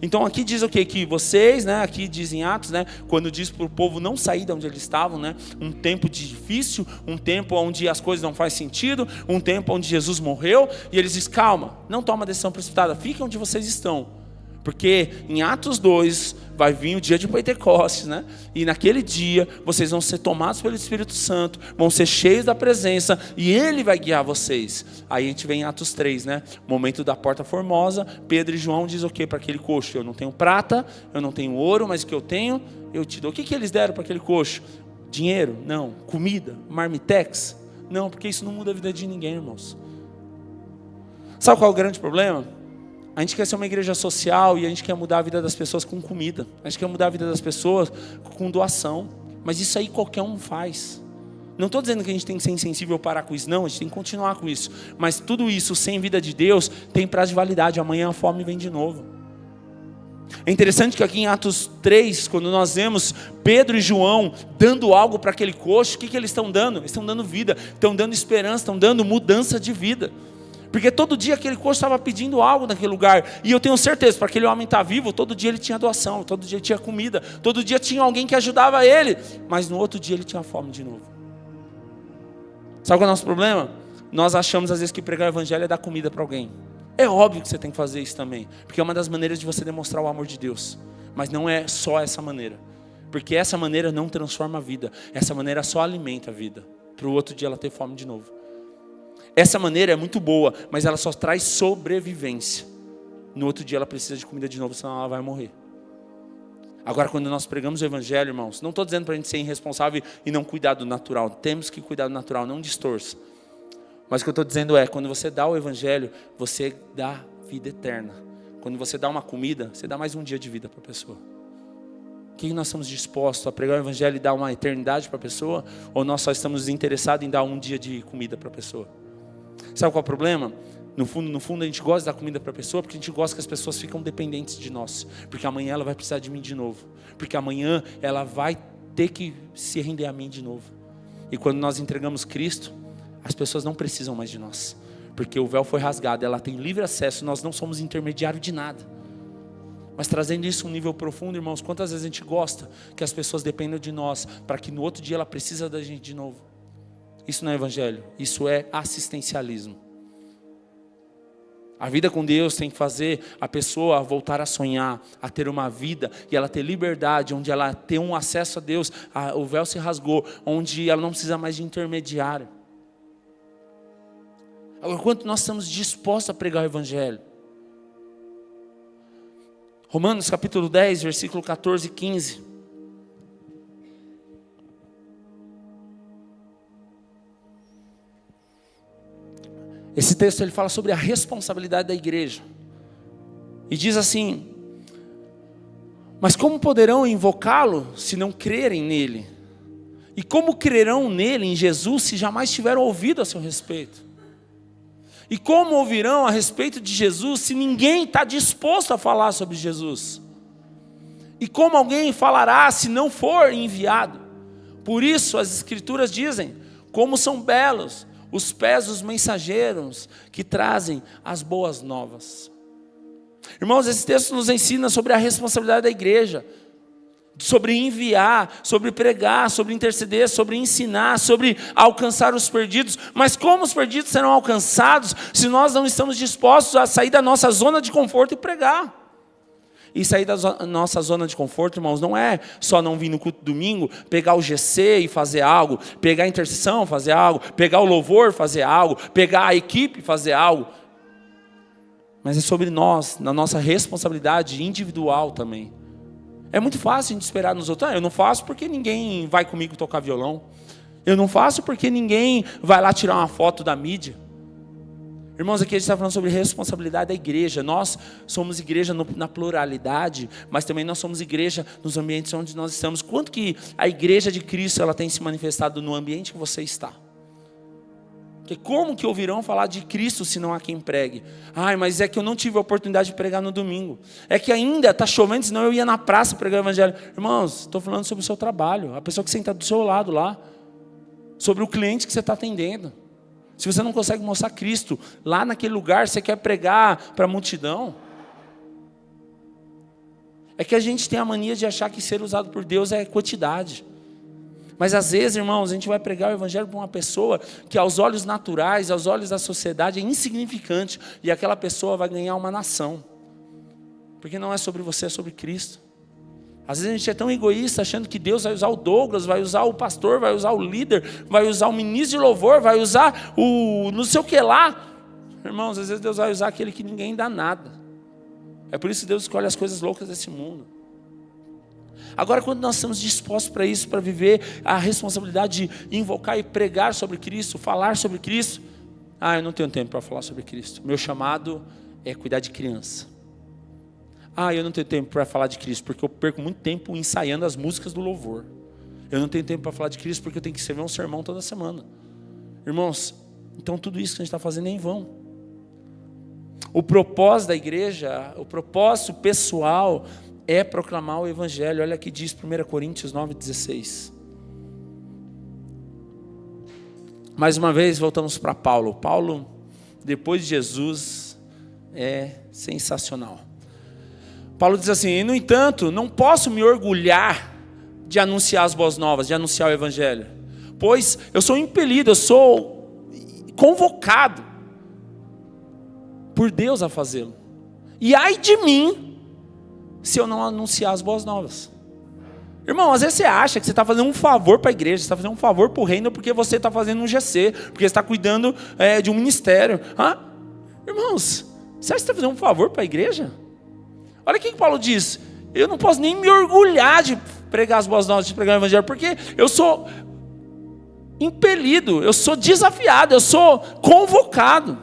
Então aqui diz o quê? Que vocês, né, aqui diz em Atos, né, quando diz para o povo não sair de onde eles estavam, né, um tempo difícil, um tempo onde as coisas não fazem sentido, um tempo onde Jesus morreu, e eles dizem, calma, não toma decisão precipitada, fiquem onde vocês estão. Porque em Atos 2 vai vir o dia de Pentecostes, né? E naquele dia vocês vão ser tomados pelo Espírito Santo, vão ser cheios da presença e Ele vai guiar vocês. Aí a gente vem em Atos 3, né? Momento da porta formosa, Pedro e João dizem o quê para aquele coxo? Eu não tenho prata, eu não tenho ouro, mas o que eu tenho, eu te dou. O que eles deram para aquele coxo? Dinheiro? Não. Comida? Marmitex? Não, porque isso não muda a vida de ninguém, irmãos. Sabe qual é o grande problema? A gente quer ser uma igreja social e a gente quer mudar a vida das pessoas com comida. A gente quer mudar a vida das pessoas com doação. Mas isso aí qualquer um faz. Não estou dizendo que a gente tem que ser insensível parar com isso. Não, a gente tem que continuar com isso. Mas tudo isso sem vida de Deus tem prazo de validade. Amanhã a fome vem de novo. É interessante que aqui em Atos 3, quando nós vemos Pedro e João dando algo para aquele coxo, o que eles estão dando? Eles estão dando vida, estão dando esperança, estão dando mudança de vida. Porque todo dia aquele coxo estava pedindo algo naquele lugar. E eu tenho certeza, para aquele homem estar vivo, todo dia ele tinha doação, todo dia ele tinha comida, todo dia tinha alguém que ajudava ele. Mas no outro dia ele tinha fome de novo. Sabe qual é o nosso problema? Nós achamos às vezes que pregar o evangelho é dar comida para alguém. É óbvio que você tem que fazer isso também. Porque é uma das maneiras de você demonstrar o amor de Deus. Mas não é só essa maneira. Porque essa maneira não transforma a vida. Essa maneira só alimenta a vida. Para o outro dia ela ter fome de novo. Essa maneira é muito boa, mas ela só traz sobrevivência. No outro dia ela precisa de comida de novo, senão ela vai morrer. Agora, quando nós pregamos o evangelho, irmãos, não estou dizendo para a gente ser irresponsável e não cuidar do natural. Temos que cuidar do natural, não distorça. Mas o que eu estou dizendo é, quando você dá o evangelho, você dá vida eterna. Quando você dá uma comida, você dá mais um dia de vida para a pessoa. O que nós estamos dispostos a pregar o evangelho e dar uma eternidade para a pessoa? Ou nós só estamos interessados em dar um dia de comida para a pessoa? Sabe qual é o problema? No fundo a gente gosta de dar comida para a pessoa porque a gente gosta que as pessoas ficam dependentes de nós. Porque amanhã ela vai precisar de mim de novo. Porque amanhã ela vai ter que se render a mim de novo. E quando nós entregamos Cristo, as pessoas não precisam mais de nós. Porque o véu foi rasgado, ela tem livre acesso, nós não somos intermediário de nada. Mas trazendo isso a um nível profundo, irmãos, quantas vezes a gente gosta que as pessoas dependam de nós para que no outro dia ela precisa da gente de novo. Isso não é evangelho, isso é assistencialismo. A vida com Deus tem que fazer a pessoa voltar a sonhar, a ter uma vida e ela ter liberdade, onde ela tem um acesso a Deus, o véu se rasgou, onde ela não precisa mais de intermediário. Agora, quanto nós estamos dispostos a pregar o evangelho? Romanos capítulo 10, versículo 14 e 15. Esse texto ele fala sobre a responsabilidade da igreja. E diz assim: mas como poderão invocá-lo se não crerem nele? E como crerão nele, em Jesus, se jamais tiveram ouvido a seu respeito? E como ouvirão a respeito de Jesus se ninguém está disposto a falar sobre Jesus? E como alguém falará se não for enviado? Por isso as Escrituras dizem: como são belos os pés dos mensageiros que trazem as boas novas. Irmãos, esse texto nos ensina sobre a responsabilidade da igreja, sobre enviar, sobre pregar, sobre interceder, sobre ensinar, sobre alcançar os perdidos. Mas como os perdidos serão alcançados se nós não estamos dispostos a sair da nossa zona de conforto e pregar? E sair da nossa zona de conforto, irmãos, não é só não vir no culto domingo, pegar o GC e fazer algo, pegar a intercessão, fazer algo, pegar o louvor, fazer algo, pegar a equipe, fazer algo. Mas é sobre nós, na nossa responsabilidade individual também. É muito fácil a gente esperar nos outros. Eu não faço porque ninguém vai comigo tocar violão. Eu não faço porque ninguém vai lá tirar uma foto da mídia. Irmãos, aqui a gente está falando sobre responsabilidade da igreja. Nós somos igreja na pluralidade, mas também nós somos igreja nos ambientes onde nós estamos. Quanto que a igreja de Cristo ela tem se manifestado no ambiente que você está? Porque como que ouvirão falar de Cristo se não há quem pregue? Mas é que eu não tive a oportunidade de pregar no domingo. É que ainda está chovendo, senão eu ia na praça pregar o evangelho. Irmãos, estou falando sobre o seu trabalho, a pessoa que senta do seu lado lá, sobre o cliente que você está atendendo. Se você não consegue mostrar Cristo lá naquele lugar, você quer pregar para a multidão. É que a gente tem a mania de achar que ser usado por Deus é quantidade. Mas às vezes, irmãos, a gente vai pregar o evangelho para uma pessoa que aos olhos naturais, aos olhos da sociedade é insignificante. E aquela pessoa vai ganhar uma nação. Porque não é sobre você, é sobre Cristo. Às vezes a gente é tão egoísta achando que Deus vai usar o Douglas, vai usar o pastor, vai usar o líder, vai usar o ministro de louvor, vai usar o não sei o que lá. Irmãos, às vezes Deus vai usar aquele que ninguém dá nada. É por isso que Deus escolhe as coisas loucas desse mundo. Agora, quando nós estamos dispostos para isso, para viver a responsabilidade de invocar e pregar sobre Cristo, falar sobre Cristo. Eu não tenho tempo para falar sobre Cristo. Meu chamado é cuidar de criança. Eu não tenho tempo para falar de Cristo, porque eu perco muito tempo ensaiando as músicas do louvor. Eu não tenho tempo para falar de Cristo, porque eu tenho que escrever um sermão toda semana. Irmãos, então tudo isso que a gente está fazendo é em vão. O propósito da igreja, o propósito pessoal é proclamar o evangelho. Olha aqui diz 1 Coríntios 9,16. Mais uma vez voltamos para Paulo. Paulo, depois de Jesus, é sensacional. Paulo diz assim: no entanto, não posso me orgulhar de anunciar as boas novas, de anunciar o evangelho, pois eu sou impelido, eu sou convocado por Deus a fazê-lo. E ai de mim, se eu não anunciar as boas novas. Irmão, às vezes você acha que você está fazendo um favor para a igreja, você está fazendo um favor para o reino, porque você está fazendo um GC, porque você está cuidando de um ministério. Irmãos, você acha que você está fazendo um favor para a igreja? Olha o que Paulo diz: eu não posso nem me orgulhar de pregar as boas novas, de pregar o evangelho, porque eu sou impelido, eu sou desafiado, eu sou convocado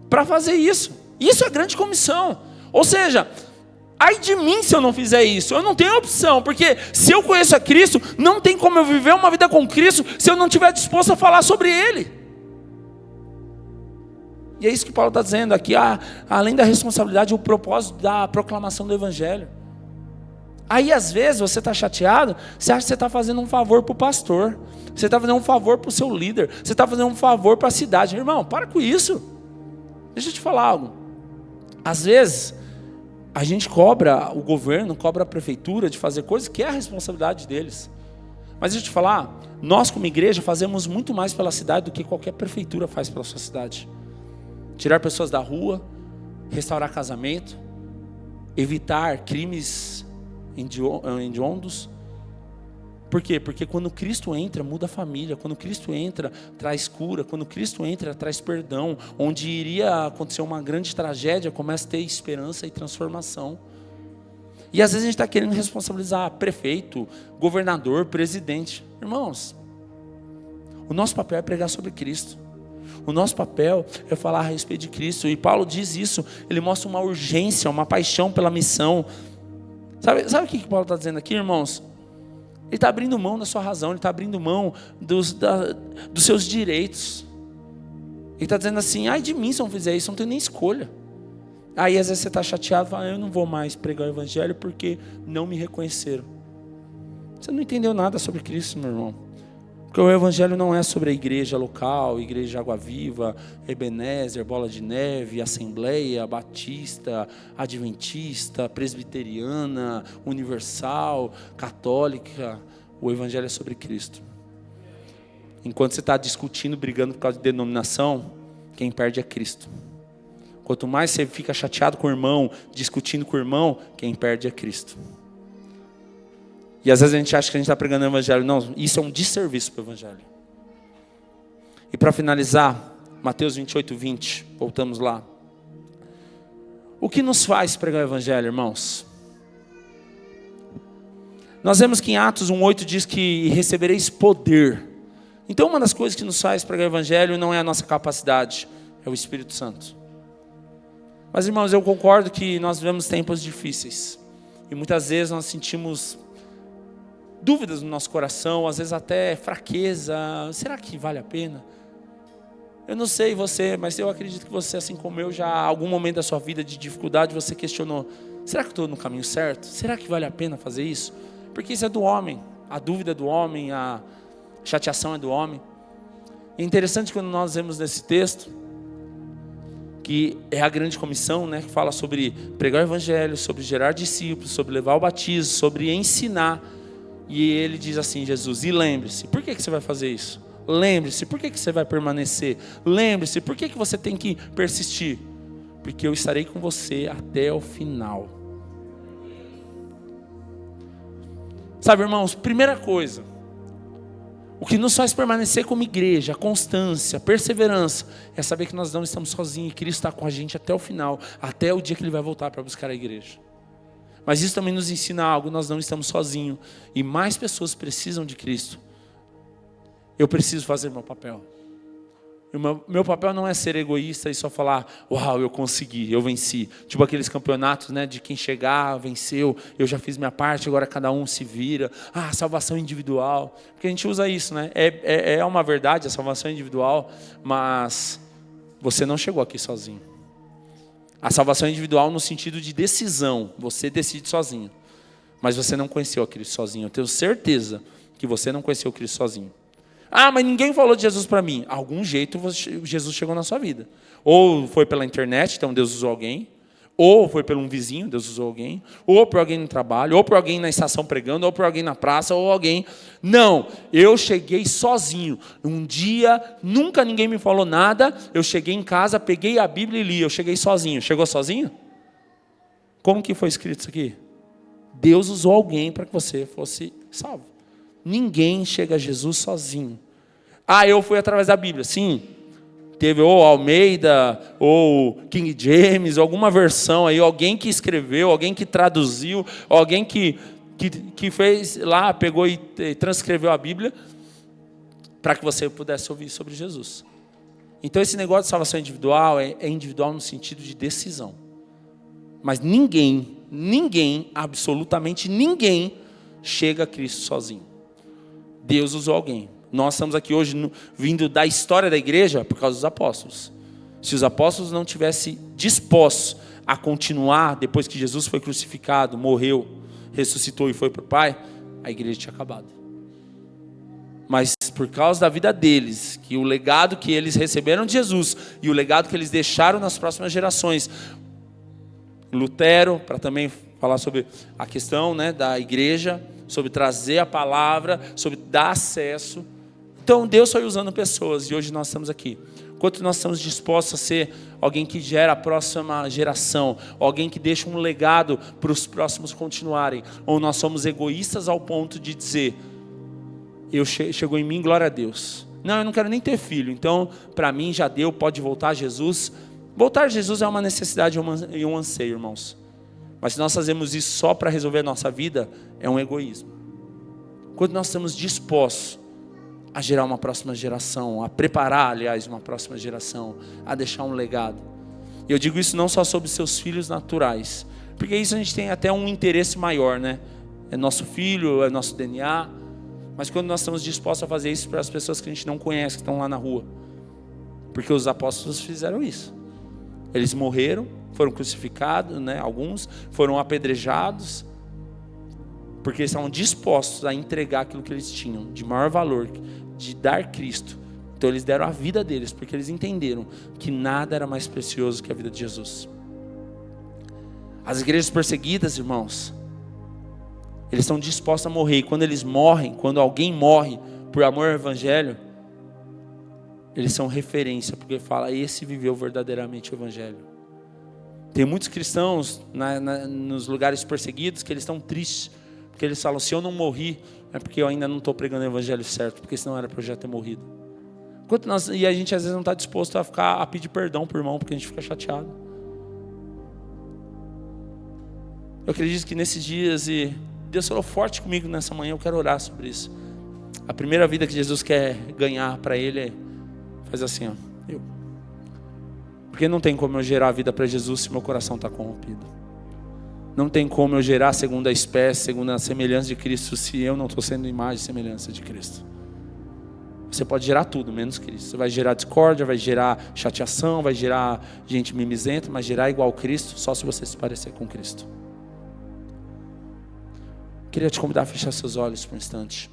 para fazer isso. Isso é grande comissão. Ou seja, ai de mim se eu não fizer isso. Eu não tenho opção, porque se eu conheço a Cristo, não tem como eu viver uma vida com Cristo se eu não estiver disposto a falar sobre Ele. E é isso que Paulo está dizendo aqui, além da responsabilidade, o propósito da proclamação do evangelho. Aí às vezes você está chateado, você acha que você está fazendo um favor para o pastor, você está fazendo um favor para o seu líder, você está fazendo um favor para a cidade. Irmão, para com isso. Deixa eu te falar algo. Às vezes a gente cobra o governo, cobra a prefeitura de fazer coisas que é a responsabilidade deles. Mas deixa eu te falar, nós como igreja fazemos muito mais pela cidade do que qualquer prefeitura faz pela sua cidade. Tirar pessoas da rua, restaurar casamento, evitar crimes hediondos. Por quê? Porque quando Cristo entra, muda a família. Quando Cristo entra, traz cura. Quando Cristo entra, traz perdão. Onde iria acontecer uma grande tragédia, começa a ter esperança e transformação. E às vezes a gente está querendo responsabilizar prefeito, governador, presidente. Irmãos, o nosso papel é pregar sobre Cristo. O nosso papel é falar a respeito de Cristo. E Paulo diz isso, ele mostra uma urgência, uma paixão pela missão. Sabe o que Paulo está dizendo aqui, irmãos? Ele está abrindo mão da sua razão, ele está abrindo mão dos seus direitos. Ele está dizendo assim, ai de mim se eu não fizer isso, eu não tenho nem escolha. Aí às vezes você está chateado, fala, eu não vou mais pregar o evangelho porque não me reconheceram. Você não entendeu nada sobre Cristo, meu irmão. Porque o evangelho não é sobre a igreja local, igreja Água Viva, Ebenezer, Bola de Neve, Assembleia, Batista, Adventista, Presbiteriana, Universal, Católica. O evangelho é sobre Cristo. Enquanto você está discutindo, brigando por causa de denominação, quem perde é Cristo. Quanto mais você fica chateado com o irmão, discutindo com o irmão, quem perde é Cristo. E às vezes a gente acha que a gente está pregando o evangelho. Não, isso é um desserviço para o evangelho. E para finalizar, Mateus 28, 20, voltamos lá. O que nos faz pregar o evangelho, irmãos? Nós vemos que em Atos 1,8 diz que recebereis poder. Então uma das coisas que nos faz pregar o evangelho não é a nossa capacidade, é o Espírito Santo. Mas irmãos, eu concordo que nós vivemos tempos difíceis. E muitas vezes nós sentimos dúvidas no nosso coração, às vezes até fraqueza. Será que vale a pena? Eu não sei você, mas eu acredito que você, assim como eu, já algum momento da sua vida de dificuldade, você questionou, será que eu estou no caminho certo? Será que vale a pena fazer isso? Porque isso é do homem, a dúvida é do homem, a chateação é do homem. É interessante quando nós vemos nesse texto, que é a grande comissão, né, que fala sobre pregar o evangelho, sobre gerar discípulos, sobre levar o batismo, sobre ensinar. E ele diz assim, Jesus, e lembre-se, por que você vai fazer isso? Lembre-se, por que você vai permanecer? Lembre-se, por que você tem que persistir? Porque eu estarei com você até o final. Sabe, irmãos, primeira coisa, o que nos faz permanecer como igreja, a constância, a perseverança, é saber que nós não estamos sozinhos e Cristo está com a gente até o final, até o dia que Ele vai voltar para buscar a igreja. Mas isso também nos ensina algo, nós não estamos sozinhos e mais pessoas precisam de Cristo. Eu preciso fazer meu papel. Meu papel não é ser egoísta e só falar, uau, eu consegui, eu venci. Tipo aqueles campeonatos, né, de quem chegar, venceu, eu já fiz minha parte, agora cada um se vira. Ah, salvação individual. Porque a gente usa isso, né? É uma verdade, a salvação individual, mas você não chegou aqui sozinho. A salvação individual no sentido de decisão, você decide sozinho. Mas você não conheceu a Cristo sozinho. Eu tenho certeza que você não conheceu o Cristo sozinho. Ah, mas ninguém falou de Jesus para mim. Algum jeito Jesus chegou na sua vida. Ou foi pela internet, então Deus usou alguém. Ou foi por um vizinho, Deus usou alguém. Ou por alguém no trabalho, ou por alguém na estação pregando, ou por alguém na praça, ou alguém... Não, eu cheguei sozinho. Um dia, nunca ninguém me falou nada. Eu cheguei em casa, peguei a Bíblia e li. Eu cheguei sozinho. Chegou sozinho? Como que foi escrito isso aqui? Deus usou alguém para que você fosse salvo. Ninguém chega a Jesus sozinho. Ah, eu fui através da Bíblia. Sim, teve ou Almeida, ou King James, alguma versão aí, alguém que escreveu, alguém que traduziu, alguém que fez lá, pegou e transcreveu a Bíblia, para que você pudesse ouvir sobre Jesus. Então esse negócio de salvação individual é individual no sentido de decisão. Mas ninguém, absolutamente ninguém, chega a Cristo sozinho. Deus usou alguém. Nós estamos aqui hoje vindo da história da igreja por causa dos apóstolos. Se os apóstolos não tivessem dispostos a continuar depois que Jesus foi crucificado, morreu, ressuscitou e foi para o Pai, a igreja tinha acabado. Mas por causa da vida deles, que o legado que eles receberam de Jesus e o legado que eles deixaram nas próximas gerações, Lutero, para também falar sobre a questão, né, da igreja, sobre trazer a palavra, sobre dar acesso. Então Deus foi usando pessoas e hoje nós estamos aqui. Quanto nós estamos dispostos a ser alguém que gera a próxima geração, alguém que deixa um legado para os próximos continuarem, ou nós somos egoístas ao ponto de dizer, chegou em mim, glória a Deus. Não, eu não quero nem ter filho, então para mim já deu, pode voltar a Jesus. Voltar a Jesus é uma necessidade e um anseio, irmãos. Mas se nós fazemos isso só para resolver a nossa vida, é um egoísmo. Quando nós estamos dispostos a gerar uma próxima geração, a preparar, aliás, uma próxima geração, a deixar um legado. E eu digo isso não só sobre seus filhos naturais, porque isso a gente tem até um interesse maior, né? É nosso filho, é nosso DNA. Mas quando nós estamos dispostos a fazer isso para as pessoas que a gente não conhece, que estão lá na rua. Porque os apóstolos fizeram isso. Eles morreram, foram crucificados, né? Alguns foram apedrejados, porque eles estavam dispostos a entregar aquilo que eles tinham de maior valor, de dar Cristo. Então eles deram a vida deles, porque eles entenderam que nada era mais precioso que a vida de Jesus. As igrejas perseguidas, irmãos, eles estão dispostos a morrer. E quando eles morrem, quando alguém morre por amor ao Evangelho, eles são referência, porque fala, esse viveu verdadeiramente o Evangelho. Tem muitos cristãos nos lugares perseguidos que eles estão tristes, porque eles falam, se eu não morri, é porque eu ainda não estou pregando o Evangelho certo, porque senão era para eu já ter morrido. E a gente às vezes não está disposto a pedir perdão por irmão, porque a gente fica chateado. Eu acredito que nesses dias, e Deus falou forte comigo nessa manhã, eu quero orar sobre isso. A primeira vida que Jesus quer ganhar para Ele é fazer assim, ó, porque não tem como eu gerar a vida para Jesus se meu coração está corrompido. Não tem como eu gerar segundo a espécie, segundo a semelhança de Cristo, se eu não estou sendo imagem e semelhança de Cristo. Você pode gerar tudo, menos Cristo. Você vai gerar discórdia, vai gerar chateação, vai gerar gente mimizenta, mas gerar igual Cristo, só se você se parecer com Cristo. Queria te convidar a fechar seus olhos por um instante.